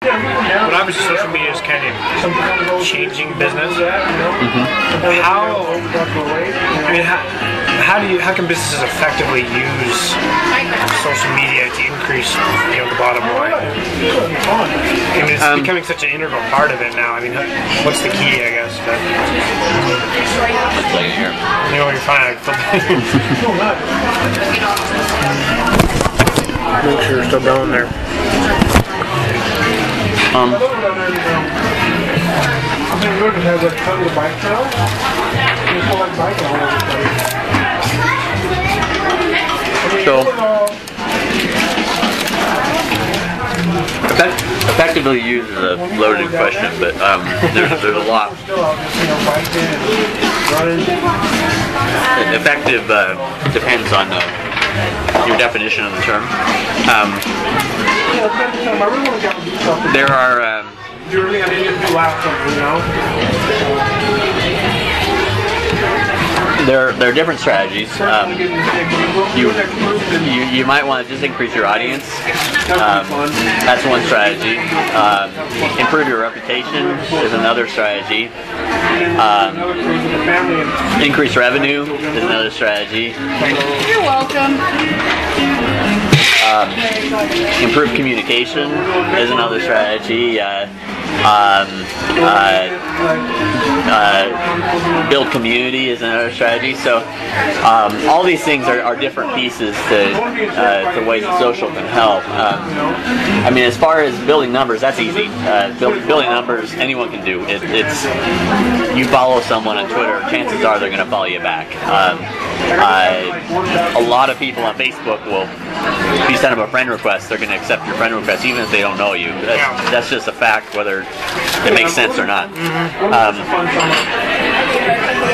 But obviously social media is kind of changing business. How can businesses effectively use social media to increase the bottom line? I mean, it's becoming such an integral part of it now. I mean, what's the key, I guess? But, you're fine. Make sure you're still going there. So, effectively used is a loaded question, but there's a lot. Effective depends on your definition of the term. There are there are different strategies. You might want to just increase your audience. That's one strategy. Improve your reputation is another strategy. Increase revenue is another strategy. You're welcome. Improve communication is another strategy. Build community is another strategy. So all these things are different pieces to ways that social can help. I mean, as far as building numbers, that's easy. Building numbers, anyone can do. It's you follow someone on Twitter, chances are they're going to follow you back. A lot of people on Facebook will, if you send them a friend request, they're going to accept your friend request even if they don't know you. That's just a fact, whether it makes sense or not.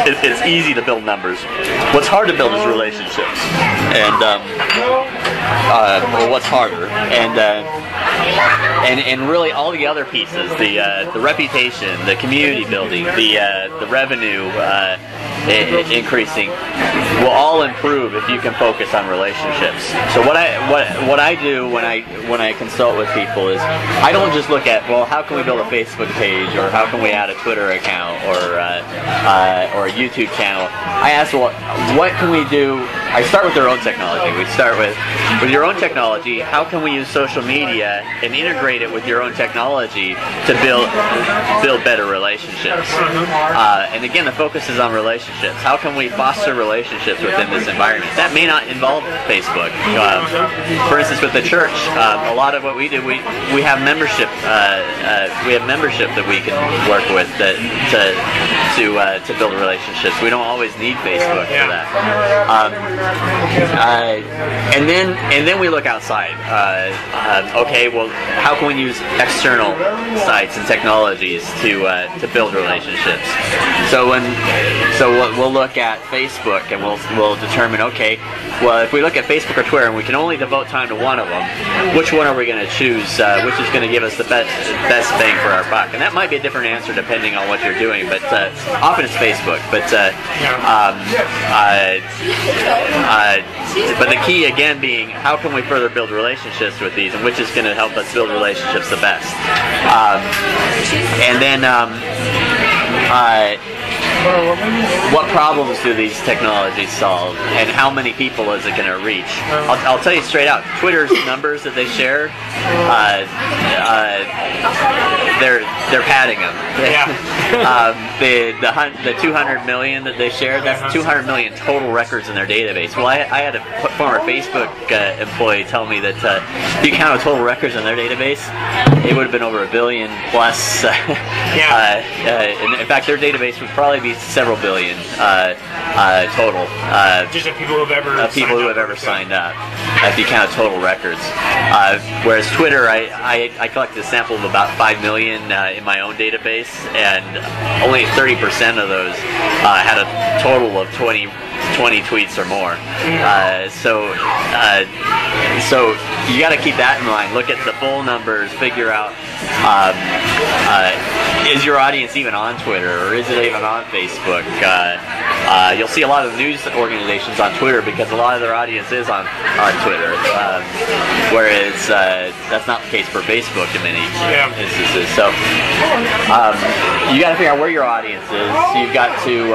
It's easy to build numbers. What's hard to build is relationships, and or what's harder, and really all the other pieces, the reputation, the community building, the revenue increasing, will all improve if you can focus on relationships. So what I do when I consult with people is I don't just look at, well, how can we build a Facebook page, or how can we add a Twitter account, or a YouTube channel. I ask, well, what can we do? I start with their own technology. We start with your own technology. How can we use social media and integrate it with your own technology to build better relationships? And again, the focus is on relationships. How can we foster relationships within this environment? That may not involve Facebook. For instance, with the church, a lot of what we do, we have membership. We have membership that we can work with to build relationships. We don't always need Facebook for that. And then we look outside. Okay, well, how can we use external sites and technologies to build relationships? So we'll look at Facebook, and we'll determine, okay, well, if we look at Facebook or Twitter and we can only devote time to one of them, which one are we going to choose? Which is going to give us the best bang for our buck? And that might be a different answer depending on what you're doing, but often it's Facebook. But the key again being, how can we further build relationships with these, and which is going to help us build relationships the best? And then what problems do these technologies solve, and how many people is it going to reach? I'll tell you straight out, Twitter's numbers that they share, they're padding them. The 200 million that they shared, that's 200 million total records in their database. Well, I had a former Facebook employee tell me that if you count total records in their database, it would have been over 1 billion plus. In fact, their database would probably be several billion total. Just of people who have ever signed up. If you count total records. Whereas Twitter, I collected a sample of about 5 million in my own database, and only 30% of those had a total of 20 tweets or more. So you got to keep that in mind. Look at the full numbers. Figure out is your audience even on Twitter, or is it even on Facebook? You'll see a lot of news organizations on Twitter because a lot of their audience is on Twitter, whereas that's not the case for Facebook in many instances. So you got to figure out where your audience is. You've got to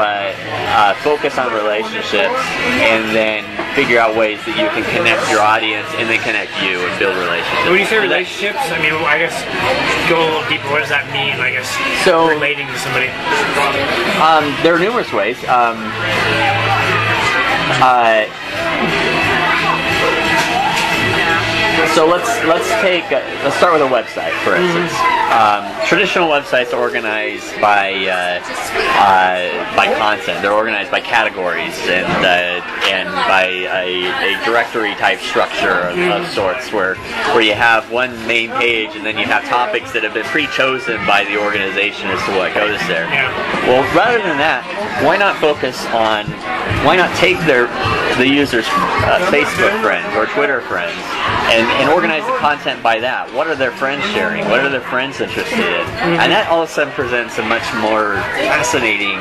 focus on relationships, and then figure out ways that you can connect your audience and then connect you and build relationships. When you say relationships, I mean, I guess go a little deeper. What does that mean? I guess relating to somebody. There are numerous ways. So let's start with a website, for instance. Traditional websites are organized by content. They're organized by categories and by a directory type structure of sorts, where you have one main page and then you have topics that have been pre-chosen by the organization as to what goes there. Well, rather than that, why not take the user's Facebook friends or Twitter friends and organize the content by that? What are their friends sharing? What are their friends interested in? And that all of a sudden presents a much more fascinating